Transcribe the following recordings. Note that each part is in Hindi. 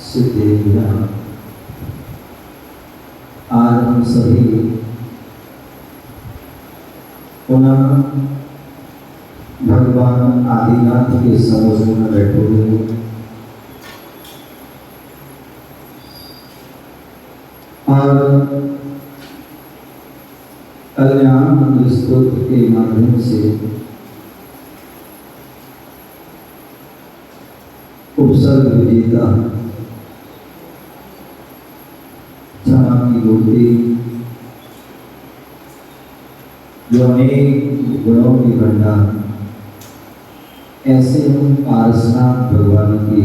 सिद्धेभ्य आज हम सभी पुनः भगवान आदिनाथ के समूह में बैठे हुए और कल्याण मंत्र स्तोत्र के माध्यम से उपसर्ग विजेता क्षमा की मूर्ति जो अनेक गुणों की भंडार ऐसे हम पारसनाथ भगवान की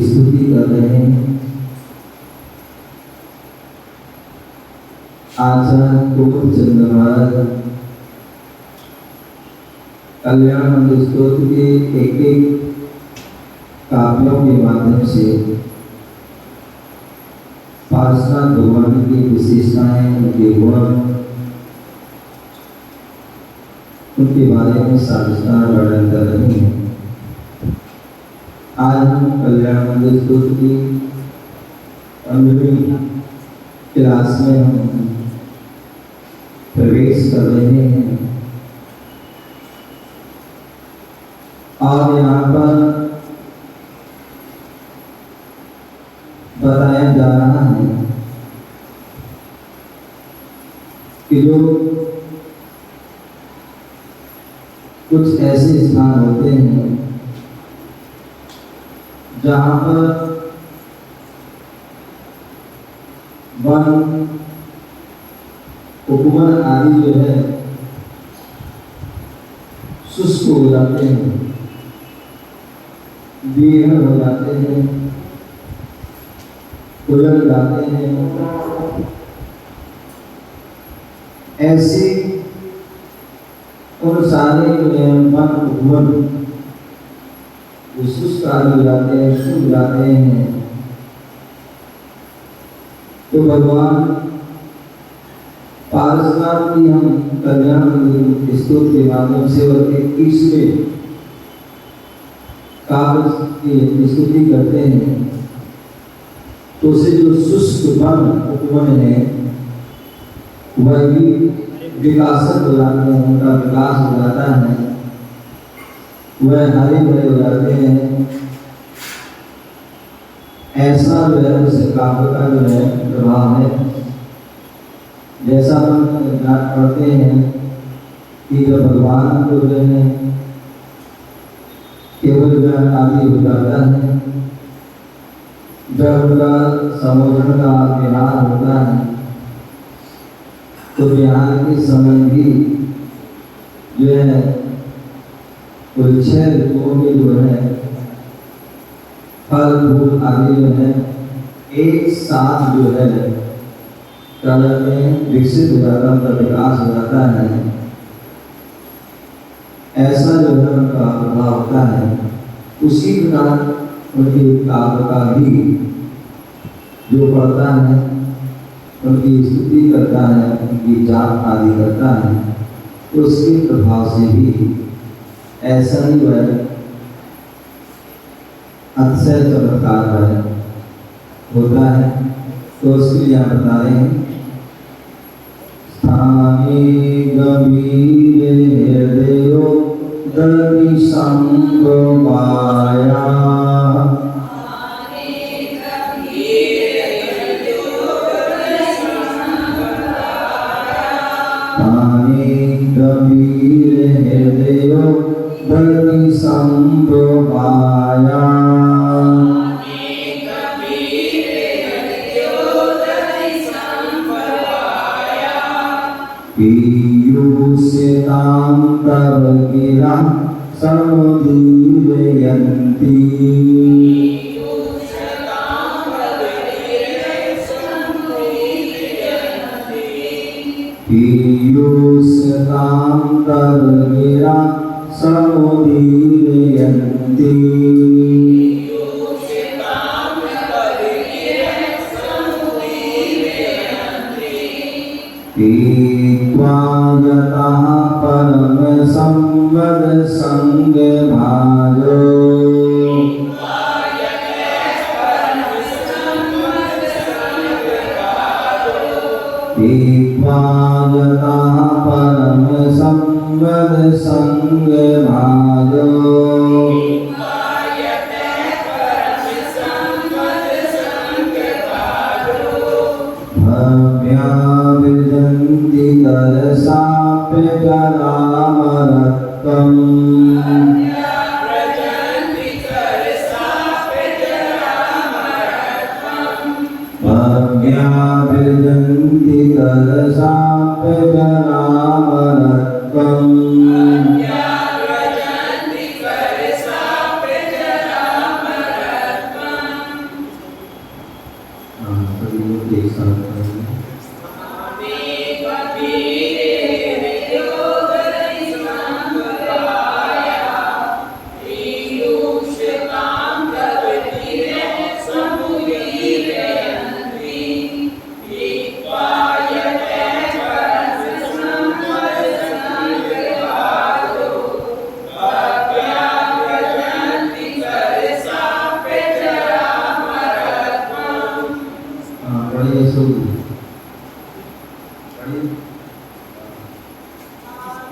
स्तुति कर रहे हैं। आचार्य कुमुद चंद्र महाराज कल्याण मंत्र स्तोत्र के एक एक काव्यों के माध्यम से पारसनाथ भगवान की विशेषताएं, उनके गुण, उनके बारे में साविस्तार वर्णन कर रहे हैं। आज हम कल्याण मंत्र स्तोत्र की 15वीं क्लास में हम प्रवेश कर रहे हैं और यहाँ पर बताया जा रहा है कि जो कुछ ऐसे स्थान होते हैं जहाँ पर वन उपवन आदि जो है शुष्क हो जाते हैं, बेहद हो जाते हैं, उलट जाते हैं। ऐसे उन सारे वन उपवन शुष्क आदि हो जाते हैं, सूख जाते हैं, तो भगवान पारसनाथ की हम कल्याण स्तोत्र के माध्यम से और 21वें काव्य की स्तुति करते हैं। तो उसे जो शुष्क वन उपवन है वह भी विकासक हो जाते हैं, उनका विकास हो जाता है, वह हरे भरे हो जाते हैं। ऐसा जो है उस काव्य का जो है प्रभाव है। जैसा हम पढ़ते हैं कि जब भगवान को जो है केवल ज्ञान आदि हो जाता है, जब उनका समोधन का विहार होता है तो विहार के समय भी जो है कुल 6 ऋतुओं के जो है फल फूल आदि जो है एक साथ जो है कलर में विकसित हो जाता है, उनका विकास हो जाता है। ऐसा जो है उनका प्रभाव होता है। उसी प्रकार उनके काव्य का भी जो पढ़ता है, उनकी स्तुति करता है, उनकी जाप आदि करता है, तो उसके प्रभाव से भी ऐसा ही वह अतिशय चमत्कार होता है। तो उसके लिए आप बता रहे हैं स्थानी गंभीर हृदयो दर्दी संग माया गंभीर हृदयो दर्दी संग माया पीयूषतां तव गिरा समुदीरयन्ति पीयूषतां तव गिरा समुदीरयन्ति त्वायतः परम संवद संग भाजो संग भाजो भव्या विजन्ति तरसाप्य जरामरत्वम् भव्या विजन्ति तरसाप्य जरामरत्वम्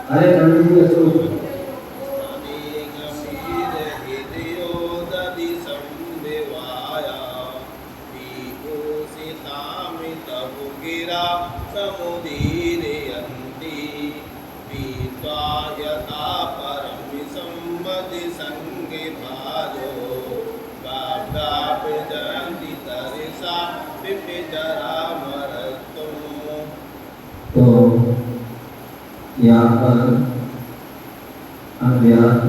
अरे पंडित जी असो तो यहाँ पर अज्ञान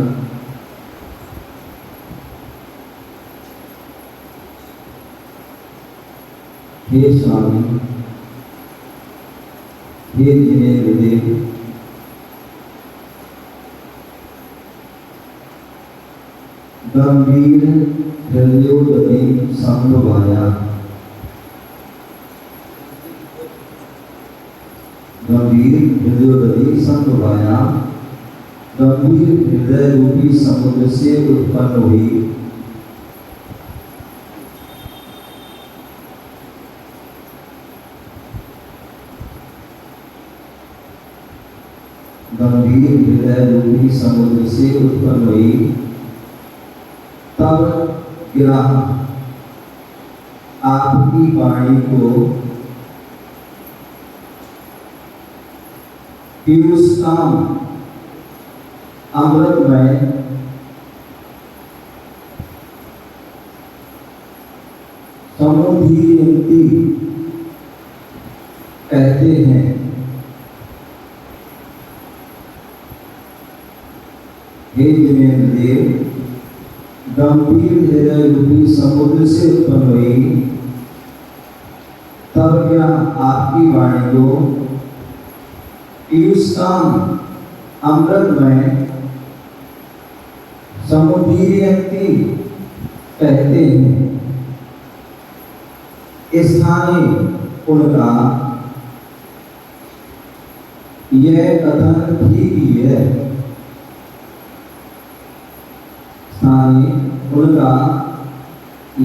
हे स्वामी हे जिनेन्द्र देव गंभीर हृदयोदधि संभवाया गंभीर हृदयोदधि संभवाया गंभीर हृदय रूपी समुद्र से उत्पन्न हुई गंभीर हृदय रूपी समुद्र से उत्पन्न हुई तब गिरा आपकी वाणी को पीयूषकाम अमृतमय समुद्धि कहते हैं। हे जिनेन्द्र देव गंभीर हृदय रूपी समुद्र से उत्पन्न हुई तब क्या आपकी वाणी को पीयूषकाम अमृतमय समुद्धि कहते हैं। स्थानीय उनका यह कथन ठीक ही है। स्थानीय उनका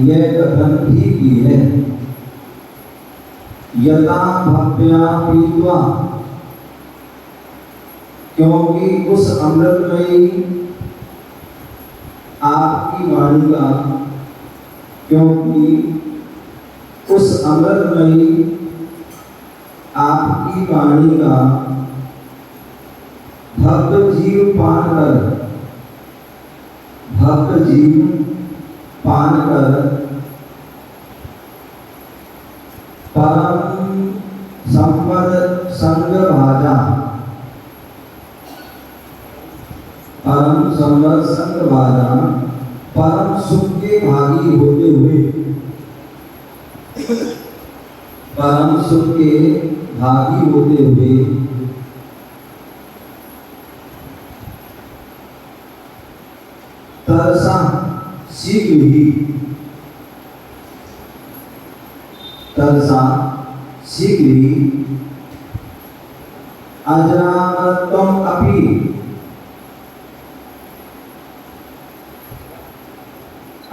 यह कथन ठीक ही है। यथा भव्या पीत्वा क्योंकि उस अमृतमयी आपकी वाणी का क्योंकि उस अमृतमयी आपकी वाणी का भक्त जीव पान कर परम संपद संग भाजा परम संपद संग भाजा परम सुख के भागी होते हुए परम सुख के भागी होते हुए तरसा शीघ्र ही अजरामरत्वम अपि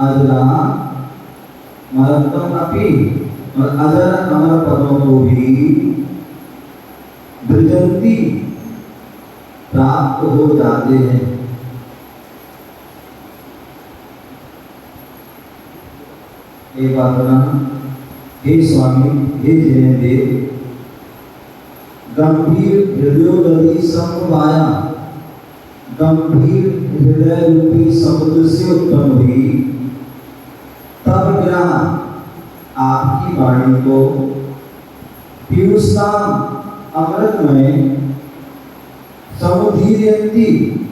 अजरामरत्वम अपि और अजर अमर पदों को भी ब्रजंती प्राप्त हो जाते हैं। एक बात ना, हे स्वामी, हे जयदेव, गंभीर हृदयोदधि समवाया, गंभीर हृदय रूपी समुद्र से उत्पन्न हुई, तब ग्रह आपकी वाणी को पीयूषाम अमृतमय समुधीरयन्ति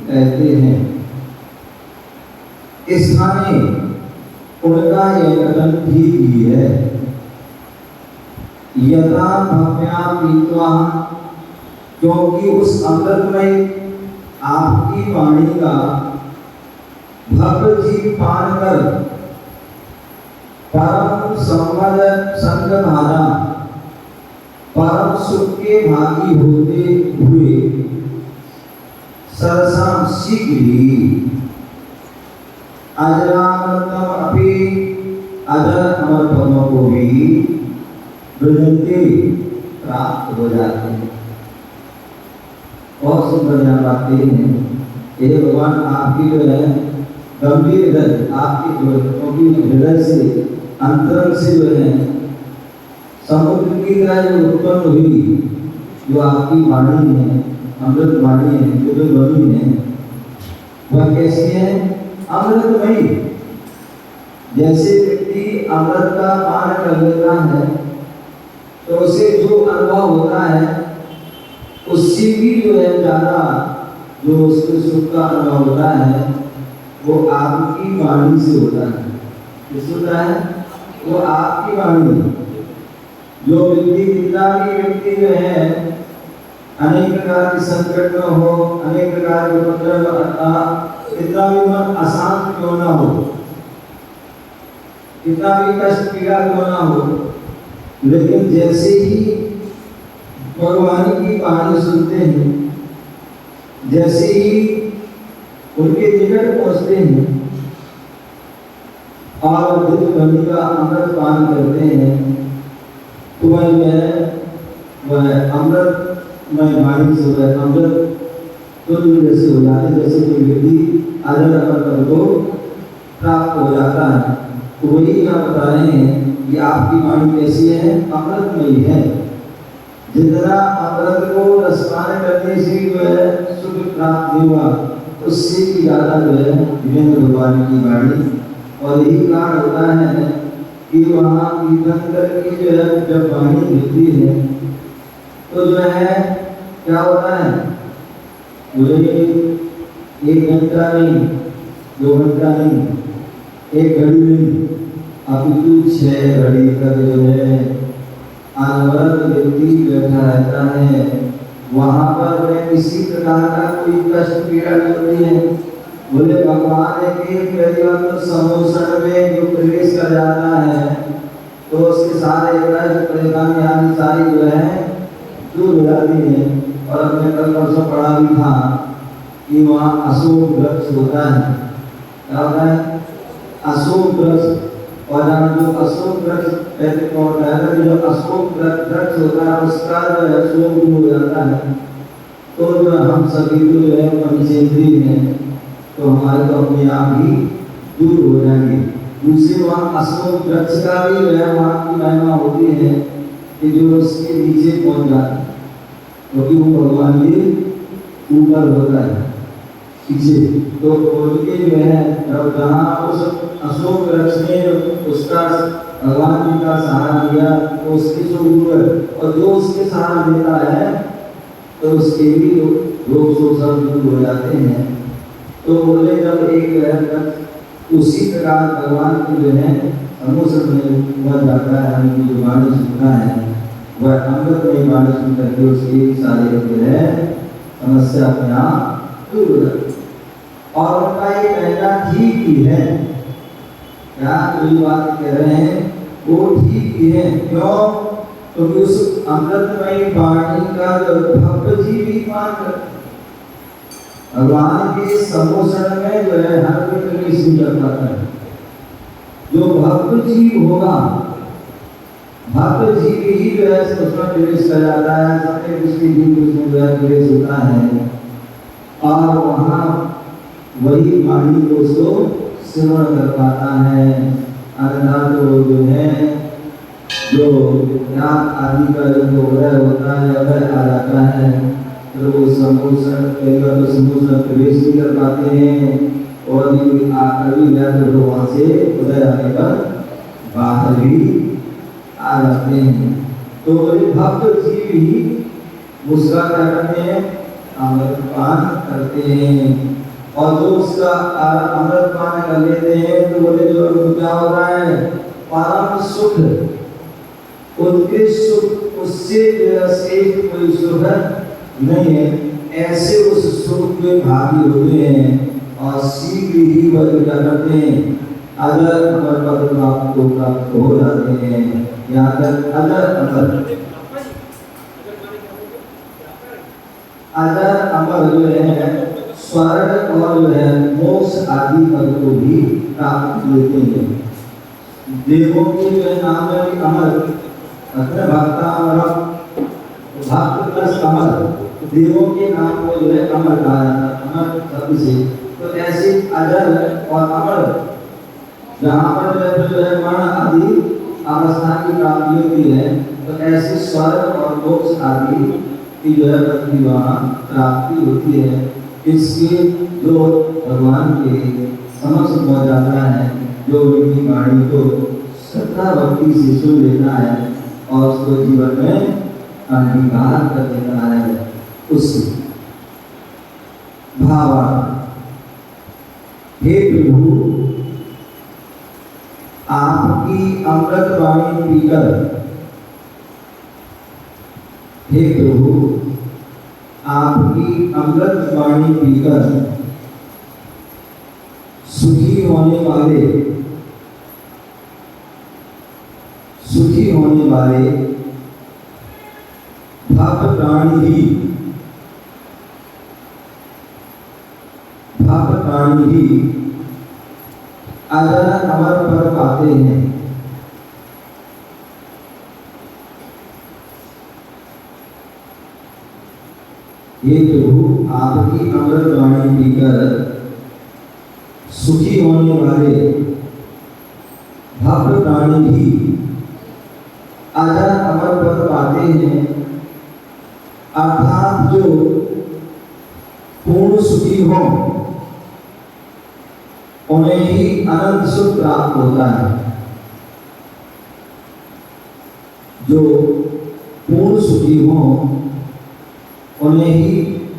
कहते हैं। स्थाने उनका यह कथन ठीक ही है। यथा भव्या पीत्वा, क्योंकि उस अमृतमय आपकी वाणी का भक्त जी पान कर परम संवद संगधारा, परम सुख के भागी होते हुए सरसम शीघ्र ही अजरामृतम अपि, अजर अमर पदों को भी ब्रजंते प्राप्त हो जाते हैं। बहुत सुंदर यहाँ बातें हैं। ये भगवान आपकी जो है गंभीर हृदय, आपकी जो क्योंकि हृदय से अंतरंग से जो है समुद्र की तरह जो उत्पन्न हुई, जो आपकी वाणी है, अमृत वाणी है, जो बनी है, वह कैसी है? अमृतमयी। जैसे व्यक्ति अमृत का पान कर लेता है तो उसे जो अनुभव होता है उससे भी जो है ज्यादा जो उसके सुख का अनुभव होता है वो आपकी वाणी से होता है। किस होता है? वो आपकी वाणी। जो व्यक्ति, कितना भी व्यक्ति जो है अनेक प्रकार के संकट में हो, अनेक प्रकार के उपद्रव, कितना भी मन अशांत क्यों ना हो, कितना भी कष्ट पीड़ा क्यों ना हो, लेकिन जैसे ही भगवान की वाणी सुनते हैं, जैसे ही उनके निकट पहुंचते हैं और दुख बनी का अमृत पान करते हैं, तो वह अमृत में वाणी से वह अमृत तुल्य जैसे हो जाते, जैसे कोई व्यक्ति अजर अमर को प्राप्त हो जाता है। तो वही यहाँ बता रहे हैं कि आपकी वाणी कैसी है? अमृतमयी है। जितना अमृत को रसपान करने से जो है सुख प्राप्त हुआ, उससे भी ज्यादा जो है विभिन्न भगवान की वाणी। और यही कारण होता है कि वहाँ कीर्तन करके जो है जब वाणी मिलती है तो जो है क्या होता है, मुझे 1 घंटा नहीं, 2 घंटा नहीं, 1 घड़ी नहीं, अपितु 6 घड़ी तक जो है अनवरत व्यक्ति बैठा रहता है। वहाँ पर वह किसी प्रकार का कोई कष्ट पीड़ा नहीं होती है। बोले भगवान के तो समोसन में जो प्रवेश कर जाता है तो उसके सारे परेशानी आदि सारी जो है दूर हो जाती है। और अपने कल परसों पढ़ा भी था कि वहाँ अशोक वृक्ष होता है। क्या होता है? अशोक वृक्ष। और जहाँ जो अशोक वृक्ष पहले को जो अशोक वृक्ष होता है उसका जो है शोक दूर हो जाता है। तो जो हम सभी जो है पंचेंद्रिय हैं तो हमारे तो अपने आप ही दूर हो जाएंगे। दूसरे वहाँ अशोक वृक्ष का भी जो है वहाँ की महिमा होती है कि जो उसके नीचे पहुँच जाता है, क्योंकि वो भगवान के ऊपर होता है पीछे। तो उनके जो है जहाँ उस अशोक वृक्ष ने उसका भगवान जी का सहारा दिया तो उसके जो ऊपर, और जो उसके सहारा देता है तो उसके भी रोग शोक सब दूर हो जाते हैं। तो बोले जब एक उसी प्रकार भगवान की जो है समुद्र में हुआ जाता है, उनकी जो वाणी सुनता है वह अमृत में वाणी सुन करके उसकी सारे जो है समस्या अपने आप दूर हो जाती है। और उनका ये कहना ठीक ही है। क्या कोई बात कह रहे हैं वो ठीक ही है। क्यों? क्योंकि उस अमृतमयी वाणी का जो भक्त जी भी पान करते भगवान के सम्मोषण में जो है हर कोई प्रवेश नहीं कर पाता है। जो भक्त जीव होगा, भक्त जीव ही जो है उसमें प्रवेश कर जाता है। सबके उसकी जीव उसमें जो है प्रवेश होता है। और वहाँ वही वाणी को उसको श्रवण कर पाता है। अन्यथा तो जो है जो रात आदि का जो उदय होता है वह आ जाता है, तो वो सम्मोषण कहेगा तो सम्मोषण प्रवेश नहीं कर पाते हैं और यदि आकर भी गया तो वहाँ से उदय आने पर बाहर भी आ जाते हैं। तो ये भक्त जीव ही उसका क्या करते हैं, अमृत पान करते हैं। और जो उसका अमृत पान कर लेते हैं तो बोले जो क्या होता है, परम सुख, उत्कृष्ट सुख, उससे श्रेष्ठ कोई सुख नहीं है। ऐसे उस सुख के भागी होते हैं और शीघ्र ही वह क्या करते हैं, अगर अमर पद प्राप्त हो जाते हैं। यहाँ तक अगर अमर जो है स्वर्ग और जो है मोक्ष आदि पद को भी प्राप्त लेते हैं। देवों के जो है नाम है अमर, भक्ता अमर, भक्त प्लस अमर, देवों के नाम को जो है अमर कहा जाता है, अमर शब्द से। तो ऐसे अजर और अमर जहाँ पर जो है मरण आदि अवस्था की प्राप्ति होती है, तो ऐसे स्वर्ग और मोक्ष आदि की जो है पद वहाँ प्राप्ति होती है। इसके जो भगवान के समक्ष पहुँच जाता है, जो उनकी वाणी को श्रद्धा भक्ति से सुन लेता है और उसको जीवन में अंगीकार कर देता है। उस भावार्थ, हे प्रभु आपकी अमृत वाणी पीकर, हे प्रभु आपकी अमृत वाणी पीकर सुखी होने वाले भक्त प्राणी ही अजर अमर पद पाते हैं। ये प्रभु आपकी अमृत वाणी पीकर सुखी होने वाले भक्त प्राणी भी अजर अमर पद पाते हैं। अर्थात जो पूर्ण सुखी हो उन्हें ही अनंत सुख प्राप्त होता है। जो पूर्ण सुखी हो उन्हें ही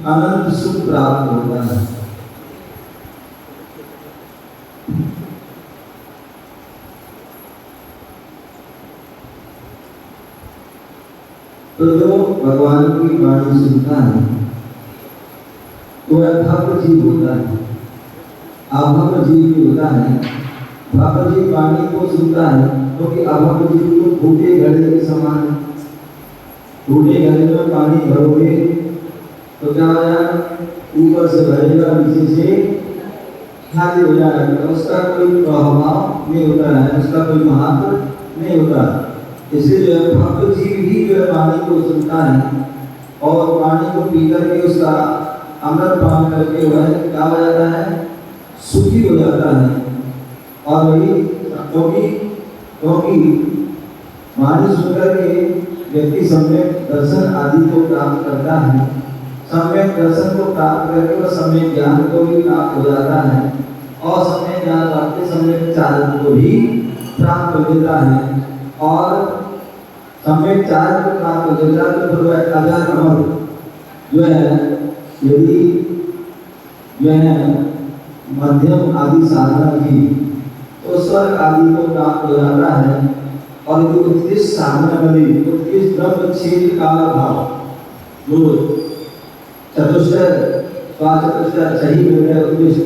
अनंत सुख प्राप्त होता है। तो जो भगवान की वाणी सुनता है तो भक्त जीव होता है। अभक्त जीव भी होता है। भक्त जीव वाणी को सुनता है क्योंकि अभक्त जीव को फूटे घड़े के समान है। फूटे घड़े में पानी भरोगे तो क्या हो जाएगा, ऊपर से भरेगा नीचे से खाली हो जाएगा, उसका कोई प्रभाव नहीं होता है, उसका कोई महत्व नहीं होता। इसलिए जो है भक्त जीव ही जो है वाणी को सुनता है और वाणी को पी करके उसका अमृत पान करके वह क्या हो जाता है, सुखी हो जाता है। और वही क्योंकि वाणी सुनकर के व्यक्ति सम्यक दर्शन आदि को प्राप्त करता है। सम्यक दर्शन को प्राप्त करके वह सम्यक ज्ञान को भी प्राप्त हो जाता है और सम्यक ज्ञान प्राप्त सम्यक चारण को भी प्राप्त हो देता है। और सम्यक चारण को प्राप्त हो देता है तो फिर वह अजर अमर जो है, यदि जो है मध्यम आदि साधना की तो स्वर्ग आदि को प्राप्त हो जाता है। और यदि उत्कृष्ट साधना वाली उत्कृष्ट ब्रह्म क्षेत्र का भाव जो चतुष्टय सही मिल गया उत्कृष्ट,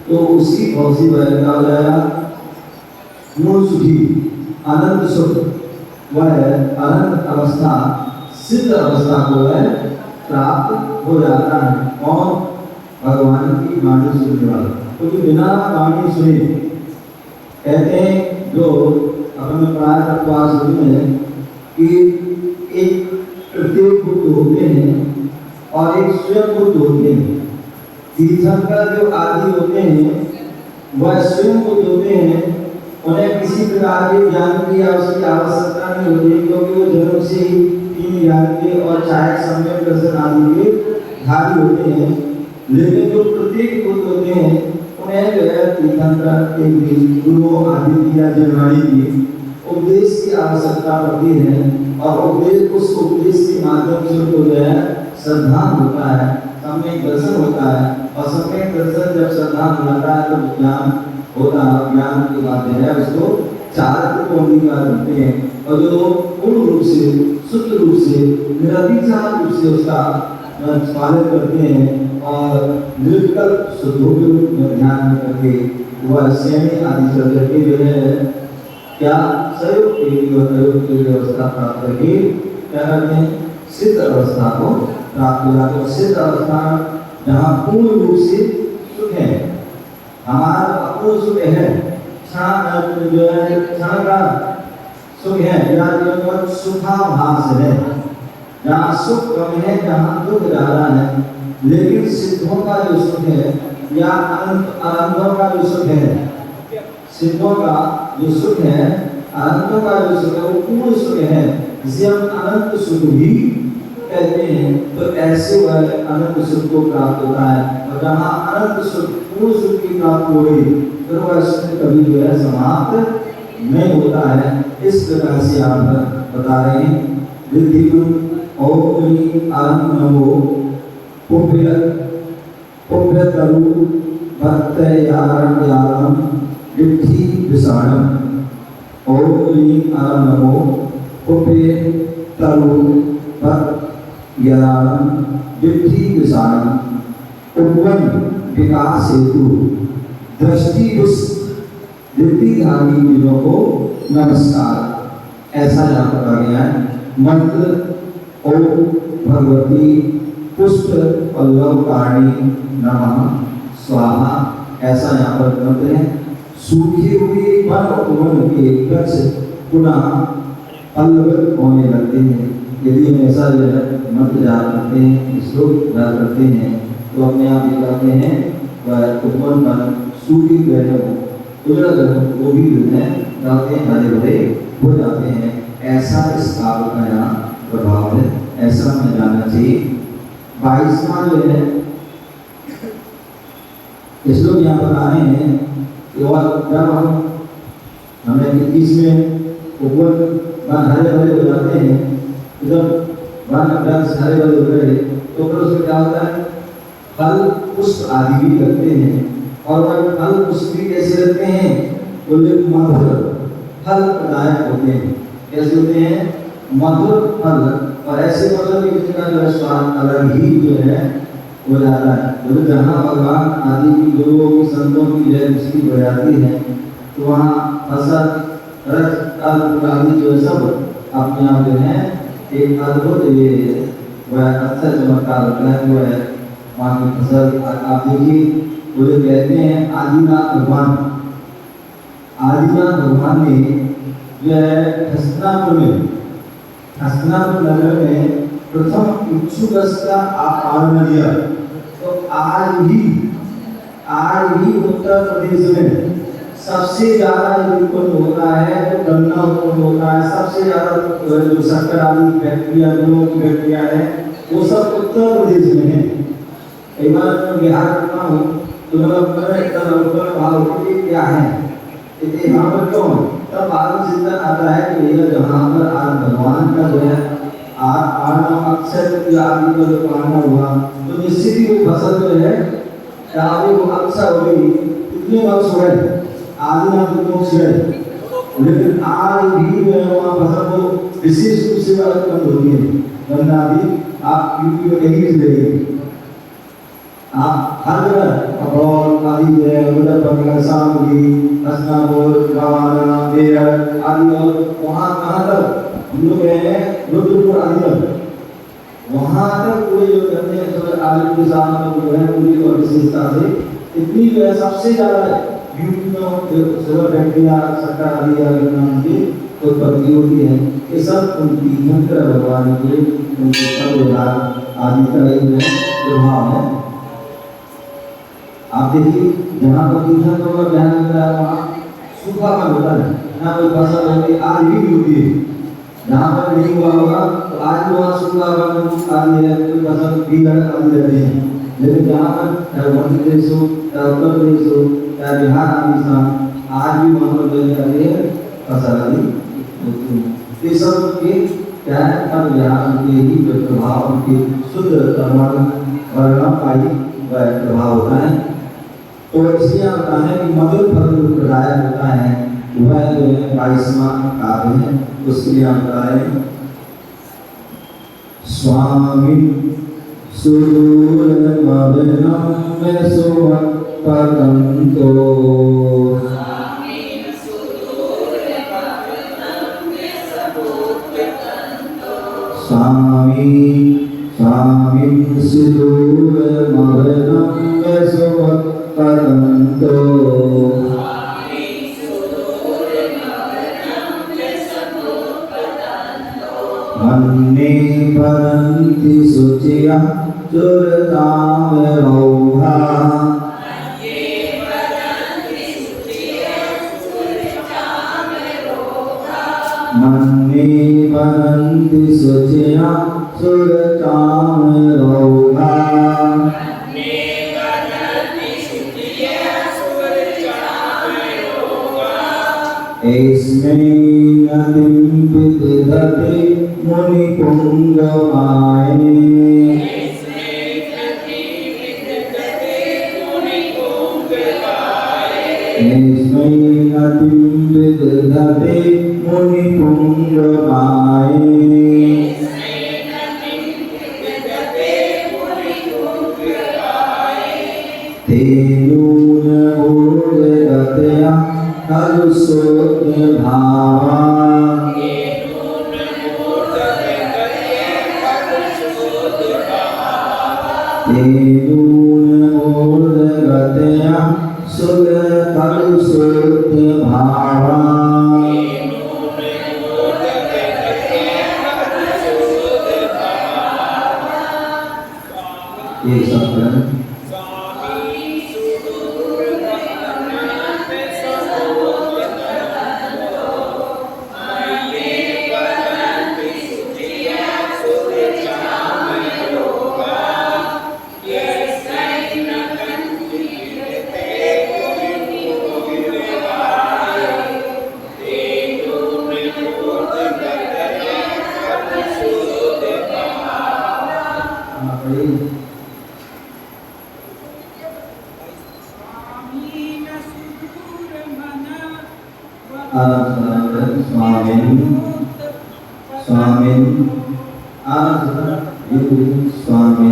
तो उसी भाव से वह क्या हो जाएगा, मूल सुखी अनंत सुख, वह अनंत अवस्था सिद्ध अवस्था को वह प्राप्त हो जाता है। और भगवान की वाणी सुनने वाला, क्योंकि बिना वाणी सुने कहते हैं जो अपने प्राय तत्वास में कि एक प्रत्येक बुद्ध होते हैं और एक स्वयं बुद्ध होते हैं। तीर्थंकर जो आदि होते हैं वह स्वयं को होते हैं, उन्हें किसी प्रकार के ज्ञान की आवश्यकता नहीं होती, क्योंकि वो जन्म से ही तीन ज्ञान के और चाहे सम्यक दर्शन आदि के धारी होते हैं। लेकिन जो प्रत्येक पुरुष होते हैं उन्हें जो है तीर्थंकर के गुरुओं आदि की या जनवाणी की उपदेश की आवश्यकता पड़ती है, और उपदेश उस उपदेश के माध्यम से उनको जो है श्रद्धान होता है, सम्यक दर्शन होता है, और सम्यक दर्शन जब श्रद्धान होता है तो ज्ञान होता है, ज्ञान के बाद है उसको चार को अंगीकार करते हैं, और जो पूर्ण रूप से शुद्ध रूप से निरतिचार रूप से उसका पालन करते हैं और निर्विकल्प शुद्ध रूप में ध्यान करके वह श्रेणी आदि चल करके जो है क्या सहयोग की व्यवस्था प्राप्त करके क्या करते हैं, सिद्ध अवस्था को प्राप्त हो जाते हैं। सिद्ध अवस्था जहाँ पूर्ण रूप से सुख है, हमारा अपूर्ण सुख है, क्षण जो है क्षण का सुख है, या सुखाभास है, जहाँ सुख कम है, जहाँ दुख ज्यादा है। लेकिन सिद्धों का जो सुख है या अनंतों का जो सुख है, सिद्धों का जो सुख है, अनंतों का जो सुख है वो पूर्ण सुख है, जिसे हम अनंत सुख भी कहते हैं। तो ऐसे वह अनंत सुख को प्राप्त होता है, और जहाँ अनंत सुख पूर्ण सुख की प्राप्त हो गई फिर वह सुख कभी जो है समाप्त नहीं होता है। इस प्रकार से आप बता रहे हैं नमो पुभ्य तरु भक्त यारम यारम विद्धि विषाणम। ओम नमो पुभ्य तरु भक्त यारम विद्धि विषाणम। उपवन विकास हेतु दृष्टि वृत्तिधारी जिनों को नमस्कार। ऐसा यहाँ पर कहा गया है। मंत्र ओम भगवती पुष्प पल्लव काणी नमः स्वाहा, ऐसा यहाँ पर मंत्र है। सूखे हुए वन उपवन के वृक्ष पुनः पल्लवित होने लगते हैं। यदि हम ऐसा जो है मंत्र जाप करते हैं, श्लोक जाप करते हैं, तो अपने आप दिखाते हैं वह उपवन वन सूखी गए वो भी जो है जाते हैं, हरे भरे हो जाते हैं। ऐसा इस काव्य का यहाँ प्रभाव है, ऐसा हमें जानना चाहिए। 22वां जो है इस लोग यहाँ बता रहे हैं कि जब हमें 21 में ऊपर वन हरे भरे हो जाते हैं, जब वन हरे भरे हो गए तो फिर उसमें क्या होता है, फल पुष्प आदि भी लगते हैं। और वह फल पुष्प भी कैसे लगते हैं, मधुर फल प्रदायक होते हैं। कैसे होते हैं, मधुर फल, और ऐसे फल जिनका जो है स्वाद अलग ही जो है हो जाता है। तो जहाँ भगवान आदि की गुरुओं की संतों की जय दृष्टि हो जाती है तो वहाँ फसल रथ आदि जो है सब अपने आप जो है एक अद्भुत ये वह अच्छा चमत्कार होता है। वह वहाँ की फसल आप देखिए, वो जो कहते हैं आदिनाथ भगवान, आदिनाथ भगवान ने जो है हस्तिनापुर नगर में प्रथम इच्छुक का आरंभ किया। तो आज भी उत्तर प्रदेश में सबसे ज्यादा उत्पन्न होता है तो गन्ना उत्पन्न होता है। सबसे ज्यादा जो शक्कर आदि फैक्ट्रियां की फैक्ट्रियां है वो सब उत्तर प्रदेश में है। कई बार मैं बिहार करता हूँ तो उत्तर भारत के क्या है, यहाँ पर क्यों, तब भारत चिंतन आता है कि भैया जहाँ पर आज भगवान का जो है अक्षर आदि का जो पाना हुआ तो निश्चित ही वो फसल जो है चाहे वो अक्षर हो गई, इतने वर्ष हो गए आदि नाम मोक्ष है, लेकिन आज भी जो है वहाँ फसल को विशेष रूप से उत्पन्न होती है। गन्ना भी आप यूपी में कहीं भी लेंगे, आप हर जगह अबौर आदि जो है उधर बंगाल शामली हसनापुर गवाना बेरठ आदि, और वहाँ कहाँ तक हम लोग हैं रुद्रपुर आदि तक, वहाँ तक पूरे जो करते हैं आदि के साथ जो है पूरी और विशेषता से इतनी जो है सबसे ज़्यादा यूपी में सुगर फैक्ट्रियाँ सरकार आदि की उत्पत्ति होती है। ये सब उनकी शंकर भगवान के उनके सर्वदान आदि का एक प्रभाव है। आप देखिए जहाँ पर तीर्थंकरों का ध्यान होता है वहाँ सूखापन होता है, ना कोई फसल होती आज भी होती है। जहाँ पर नहीं हुआ होगा तो आज भी वहाँ सूखापन आदि है, कोई फसल भी आदि रहती है। लेकिन जहाँ पर चाहे मध्य प्रदेश हो, चाहे उत्तर प्रदेश हो, चाहे बिहार आदि स्थान, आज भी वहाँ पर जो है फसल आदि होती है। ये सब के क्या है, तब यहाँ उनके ही जो प्रभाव, उनके शुद्ध कर्मण वर्णपाई वह प्रभाव होता है। तो इसलिए होता है कि मधुर फल जो प्रदायक होता है वह जो है 22वां काव्य है। उसके लिए होता है स्वामी सुदूर मदनम सुमत्पदंतो स्वामी स्वामी सुदूर मदनम सुमत्पदंतो मन्ने परन्ति शुचिया चुरताम रौहा मन्ने परन्ति शुचिया चुरताम रौहा एस्मै नदिं विदधते मुनिपुंगवाये एस्मै नदिं विदधते मुनिपुंगवाये तेनून ऊर्जगतया कलुषोद्य भावा तेनून ऊर्जगतया सुर कलुषोद्य भावा ये सब स्वामी स्वामी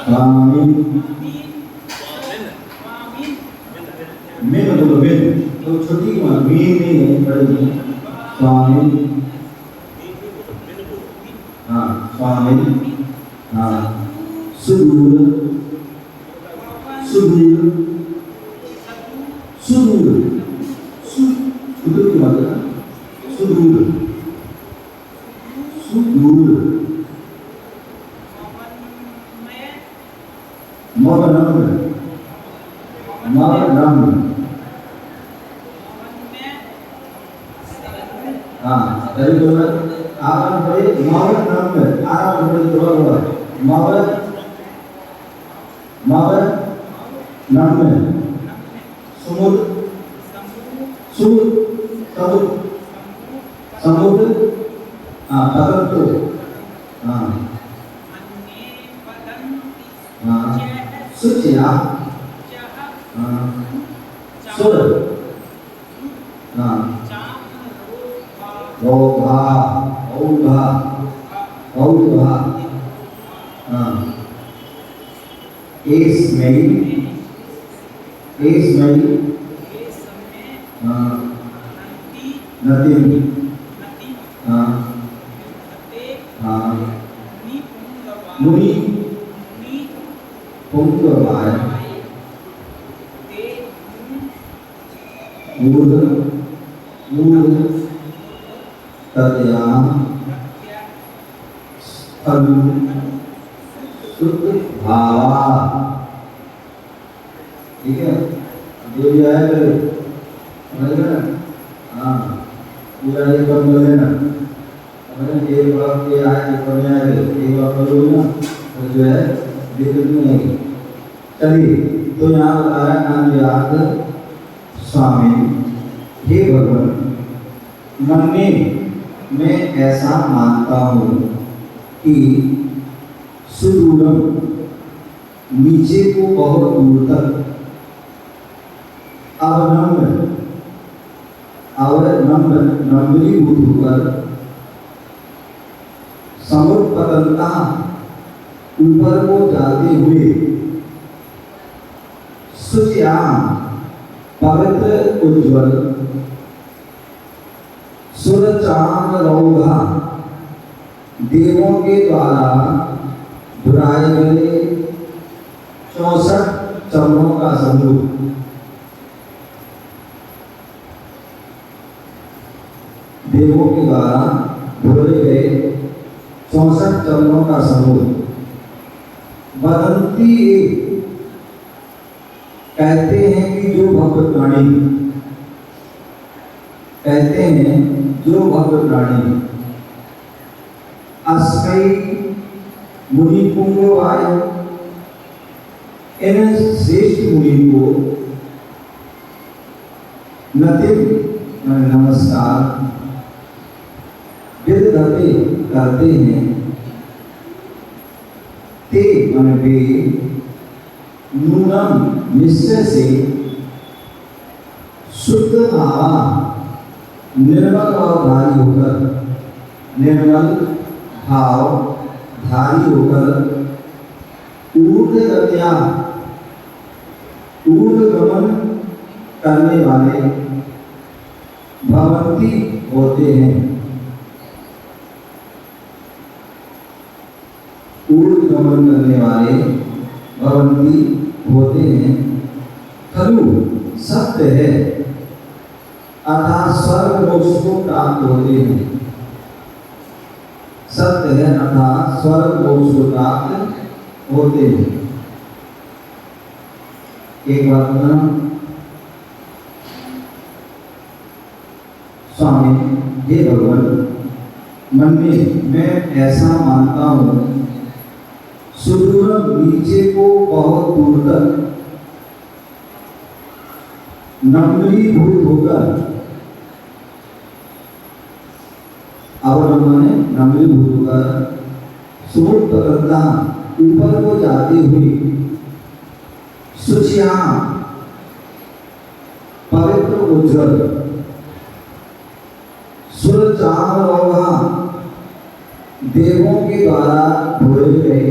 स्वामी मैं मतलब मैं तो छोटी की बात मैं नहीं है बड़ी स्वामी हाँ स्वामी हाँ सुदूर सुदूर सुदूर सुदूर की बात है सुदूर सुदूर मवनम मवनम हाँ dari bola akan beri mawar number akan beri dua mawar mawar number sumur sumur samud samud tertentu suci ya sur औधा औधा औधा एस्मै नतिं मुनि पुंगवाय मूल मूल तदया स्थलु शुद्ध भावा। ठीक है, जो भी आया करे समझ गए ना? हाँ, पूरा ये कम कर लेना। एक बार के आए एक बार में आए एक बार करोगे ना तो जो है दिक्कत नहीं आएगी। चलिए, तो यहाँ बताया नामयाद स्वामी, हे भगवान, मन में मैं ऐसा मानता हूँ कि सुदूरम नीचे को बहुत दूर तक नम्रीभूत होकर समुत्पतनता ऊपर को जाते हुए शुचियाम पवित्र उज्ज्वल सुरचाम रौघा देवों के द्वारा बुराए गए 64 चरणों का समूह, देवों के द्वारा बुरे गए 64 चरणों का समूह, वदंती कहते हैं कि जो भक्त प्राणी, कहते हैं जो भक्त प्राणी अस्मै मुनि पुंगवाय, इन श्रेष्ठ मुनि को नतिम नमस्कार विदधते करते हैं, ते मन वे नूनम निश्चय से शुद्ध भावा निर्मल भाव धारी होकर, निर्मल भाव धारी होकर ऊर्ध्वगत्या ऊर्ध्वगमन करने वाले भवंती होते हैं, ऊर्ध्वगमन करने वाले भवंती होते हैं। खलु सत्य है, अर्थात स्वर्ग मोक्ष को प्राप्त होते हैं, सत्य है अर्थात स्वर्ग मोक्ष को प्राप्त होते हैं। एक बात बताना स्वामी, हे भगवान, मन में मैं ऐसा मानता हूँ सुदूर नीचे को बहुत दूर तक नम्रीभूत होकर, अवलंबन नम्रीभूत होकर सुमुत्पतनता ऊपर को जाती हुई शुचिया पवित्र उज्ज्वल सुरचाम रौघा देवों के द्वारा ढोए गए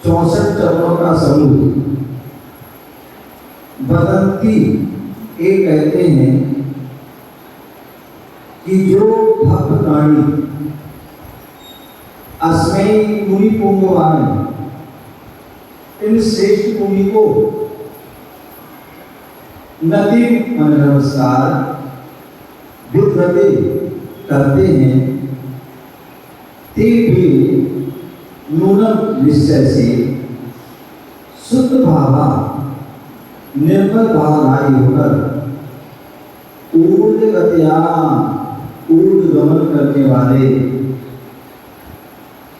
64 चरणों का समूह, वदंती ये कहते हैं कि जो भक्त प्राणी अस्मै मुनि पुंगवाय, इन श्रेष्ठ मुनि को नति नमस्कार विदधते करते हैं, ते भी नूनम निश्चय से शुद्ध भावा निर्मल भावधारी होकर ऊर्ध्वगत्या ऊर्ध्वगमन करने वाले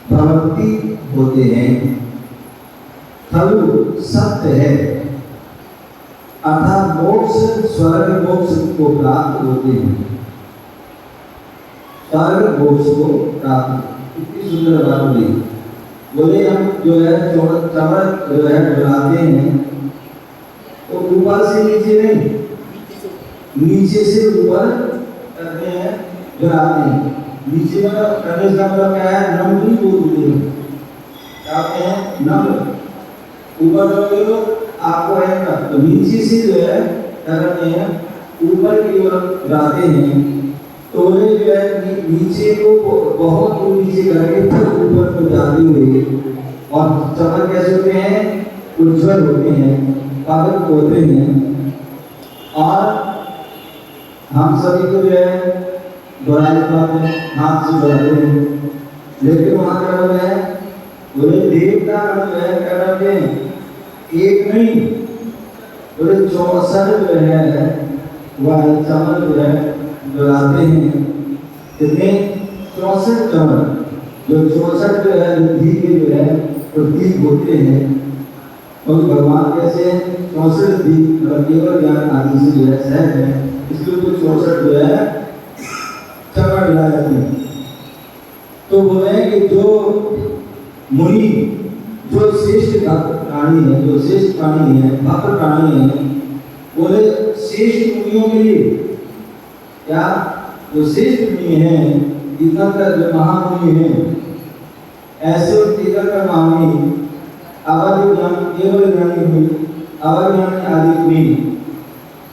भवंती होते हैं। खलु सत्य है, अर्थात मोक्ष स्वर्ग मोक्ष को प्राप्त होते हैं, स्वर्ग मोक्ष को प्राप्त। कितनी सुंदर बात बोली। बोले हम जो है चमड़ जो है डुलाते हैं तो ऊपर से नीचे नहीं, नीचे से ऊपर करते हैं, डुलाते हैं। नीचे में करने का मतलब क्या है? नम्री बोलते हैं, क्या कहते हैं? नम्र। ऊपर करोगे तो आपको आएगा, तो नीचे से जो है क्या करते हैं? ऊपर की ओर जाते हैं। तो ये जो है नीचे को बहुत दूर नीचे करके फिर ऊपर को जाते हुए और चमन कैसे होते हैं? उज्जवल होते हैं, पवित्र होते हैं। और हम सभी को जो है दोहराई बात है, हाथ से दोहराते हैं, लेकिन वहां क्या बोल रहे हैं? बोले देवता जो है क्या करते हैं? एक नहीं बोले 64 जो है वह चमन जो है दोहराते हैं। कितने? 64 चमन, जो 64 जो है बुद्धि के जो है प्रतीक होते हैं। और भगवान कैसे 64 दीप केवल ज्ञान आदि से जो है सहज है, इसलिए तो 64 जो है चमन मिला जाते हैं। तो बोले कि जो मुनि, जो श्रेष्ठ प्राणी है, जो श्रेष्ठ प्राणी है, भक्त प्राणी है, बोले श्रेष्ठ मुनियों के लिए क्या? जो श्रेष्ठ मुनि है, तीर्थंकर जो महामुनि है, ऐसे तीर्थंकर महामुनि अवधि ज्ञान केवल ज्ञानी हुई, अवज्ञानी आदि हुई,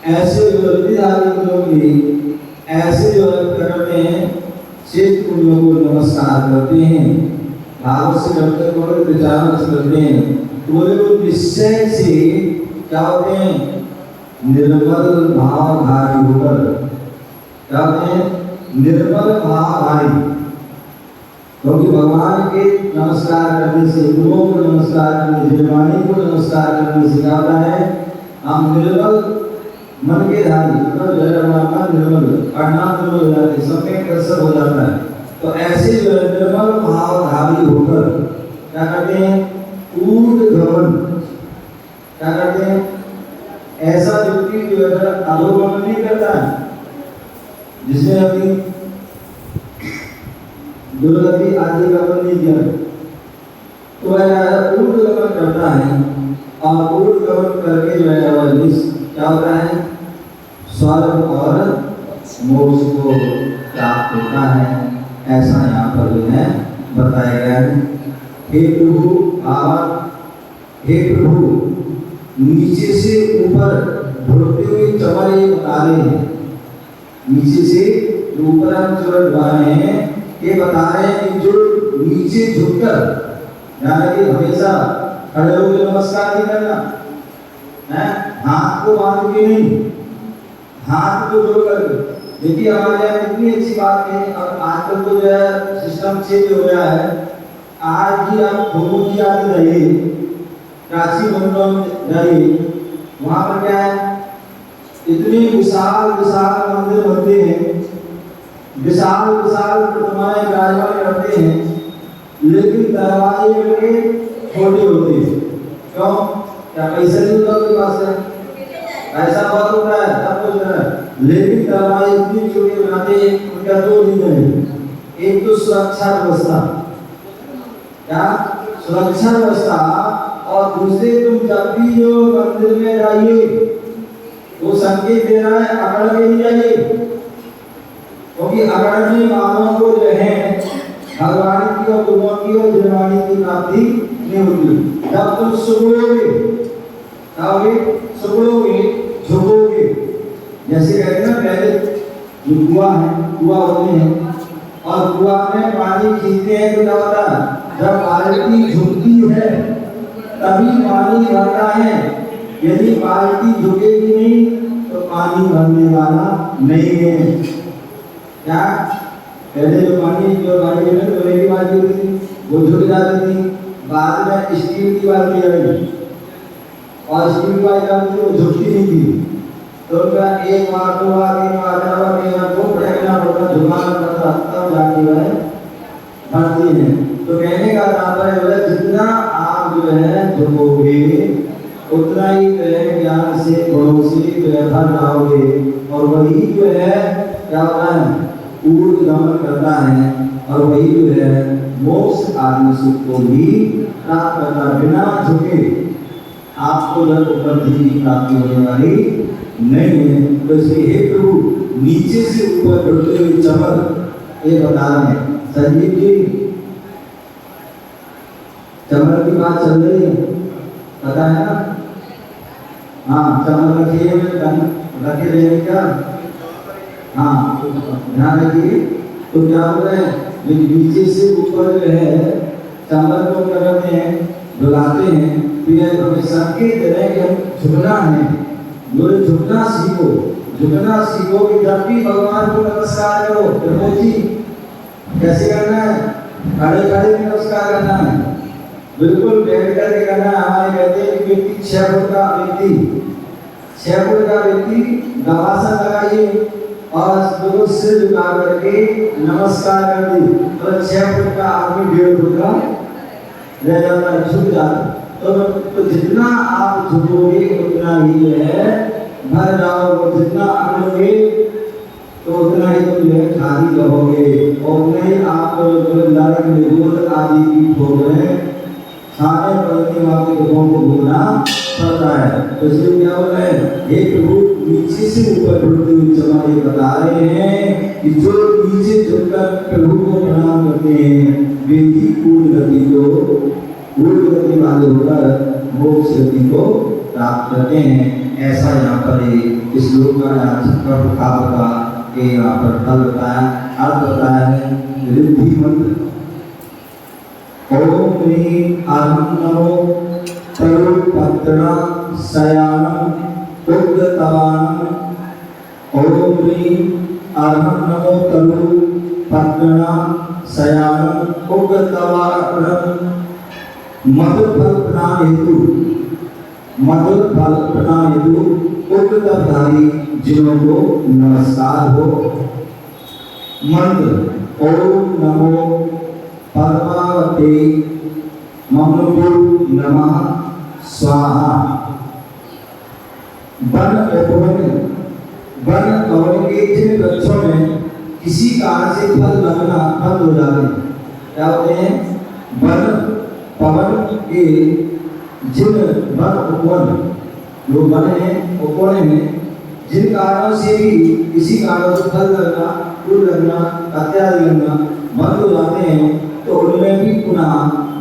ऐसे जो विद्यार्थी लोग भी ऐसे जो करते हैं श्रेष्ठ मुनियों को नमस्कार करते हैं, भाव से करते हैं, विचार करते हैं। तो बोले वो निश्चय से क्या होते हैं? निर्मल भावधारी होकर क्या होते हैं? निर्मल भावधारी। क्योंकि भगवान के नमस्कार करने से, गुरुओं को नमस्कार करने से, वाणी को नमस्कार करने से क्या होता है? हम निर्मल मन के धारी, मतलब मन निर्मल, प्रणाम निर्मल हो जाते, समय कसर हो जाता है। तो ऐसे जो है निर्मल भावधारी होकर क्या करते हैं? ऊर्ध्वगमन क्या करते हैं? ऐसा व्यक्ति जो है अधोगमन नहीं करता है, जिसने अभी दुर्गति आदि का गमन नहीं किया, तो वह ऊर्ध्वगमन करता है। और ऊर्ध्वगमन करके जो है वह क्या होता है? स्वर्ग और मोक्ष को प्राप्त होता है। ऐसा यहाँ पर जो है बताया गया है। हे प्रभु नीचे से ऊपर ढुलते हुए चमन ये बता रहे हैं, नीचे से ऊपर हम चमन ढा रहे हैं, ये बता रहे हैं कि जो नीचे झुककर यानी कि हमेशा खड़े होकर नमस्कार नहीं करना है, हाथ को बांध के नहीं, हाथ को जोड़कर। देखिए हमारे यहाँ कितनी अच्छी बात है, अब आजकल तो जो है सिस्टम चेंज हो गया है। आज भी आप भोगों की याद रहिए, काशी मंदिर जाइए, वहाँ पर क्या है? इतने विशाल विशाल मंदिर बनते हैं, विशाल विशाल प्रतिमाएं विराजमान करते हैं, लेकिन दरवाजे के छोटे होते हैं। क्यों? क्या पैसा नहीं होता उनके पास है? ऐसा बहुत होता है, सब कुछ है, लेकिन दरवाजे इतनी छोटे बनाते हैं, उनका दो दिन है। एक तो सुरक्षा व्यवस्था, क्या सुरक्षा व्यवस्था, और दूसरे तुम जब भी जो मंदिर में जाइए वो संकेत दे रहा है अकड़ के नहीं जाइए, क्योंकि अकड़ने वालों को जो है भगवान की और गुरुओं की और निर्वाणी की प्राप्ति नहीं होती। जब तुम सुगड़ोगे झुकोगे, जैसे कहते हैं ना, पहले जो कुआं है, कुआं होते हैं और कुआं में पानी खींचते हैं तो क्या होता है? जब बाल्टी झुकती है तभी पानी भरता है, यदि बाल्टी झुकेगी नहीं तो पानी भरने वाला नहीं है। क्या पहले जो पानी जो बाल्टी में लोहे की बाल्टी होती थी वो झुक जाती थी, बाद में स्टील की बाल्टी आई और स्टील की बाल्टी वो झुकती नहीं थी। तो उनका एक बार, दो बार, तीन बार, चार बार, तीन बार को प्रयत्न पड़ता, झुकाना पड़ता, तब जाके वह भरती है। तो कहने का तात्पर्य है जितना आप जो है झुकोगे उतना ही जो है ज्ञान से गुणों से जो है भर जाओगे, और वही जो है क्या होता है? ऊर्ध्वगमन करता है, और वही जो है मोक्ष आदि सुख को भी प्राप्त करता। बिना झुके आपको जब उपलब्धि की प्राप्ति होने वाली नहीं है। तो इसलिए हे प्रभु नीचे से ऊपर ढुलते हुए चमन ये बता रहे हैं। संजीव जी चमन की बात चल रही है, पता है ना? हाँ, चमन रखिए, रखे रहेंगे क्या? हाँ, ध्यान रखिए। तो क्या हो रहा है? नीचे से ऊपर जो है चंबल को करते हैं, बुलाते हैं, फिर हमें संकेत दें कि हम झुकना है। बोले झुकना सीखो, झुकना सीखो कि जब भी भगवान को नमस्कार करो, प्रभु जी कैसे करना है? खड़े खड़े नमस्कार करना है, बिल्कुल बैठ करके करना है। हमारे कहते हैं कि व्यक्ति 6 फुट का व्यक्ति गवासन लगाइए और बिल्कुल सिर झुका करके नमस्कार कर दी, और 6 फुट का आदमी 1.5 फुट का रह जाता है, झुक जाता। तो जितना आप झुकोगे उतना ही है भर जाओगे, जितना अड़ोगे तो उतना ही तुम जो है खाली रहोगे, और उतना ही आप नरक निरोध आदि की ठोक में खाने पड़ने वाले लोगों को भूलना पड़ता है। तो इसलिए क्या बोल रहे हैं? हे प्रभु, नीचे से ऊपर बढ़ते हुए चमा ये बता रहे हैं कि जो नीचे झुककर प्रभु को प्रणाम करते हैं वे ही ऊर्ध्व गति वाले होकर मोक्ष गति को प्राप्त करते हैं। ऐसा यहाँ पर इस श्लोक का यहाँ पर फल बताया, अर्थ बताया है। रिद्धि मंत्र ओम ह्रीं अहं नमो तरुपत्रं शयानं उद्गतवानं। ओम ह्रीं अहं नमो तरुपत्रं शयानं उद्गतवानं। मधुर फल प्रणाम हेतु उद्गतधारी जिनों को नमस्कार हो। मंत्र ओम नमो परमावते ममनु नमः स्वाहा। वन कवन के जिन वृक्षों में किसी कारण से फल लगना बंद हो जाते हैं, क्या होते हैं? वन पवन के जिन वन उपवन जो वन है उपवन में जिन कारणों से भी किसी कारण से फल लगना, फूल लगना, इत्यादि लगना बंद हो जाते हैं, तो उनमें भी पुनः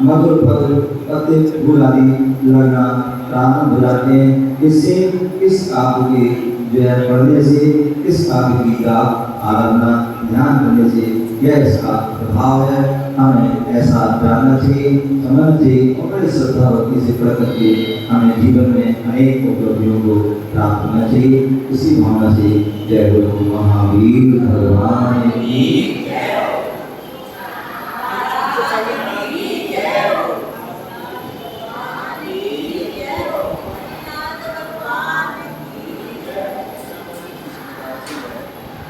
मधुर फल पत्ते फूल आदि लगना प्रारंभ हो जाते हैं। इससे इस काव्य के जो है पढ़ने से, इस काव्य की का आराधना ध्यान करने से यह इसका प्रभाव है। हमें ऐसा जानना चाहिए, समझना चाहिए और बड़ी श्रद्धा भक्ति से पढ़ करके हमें जीवन में अनेक उपलब्धियों को प्राप्त करना चाहिए। इसी भावना से जय गुरु महावीर भगवान की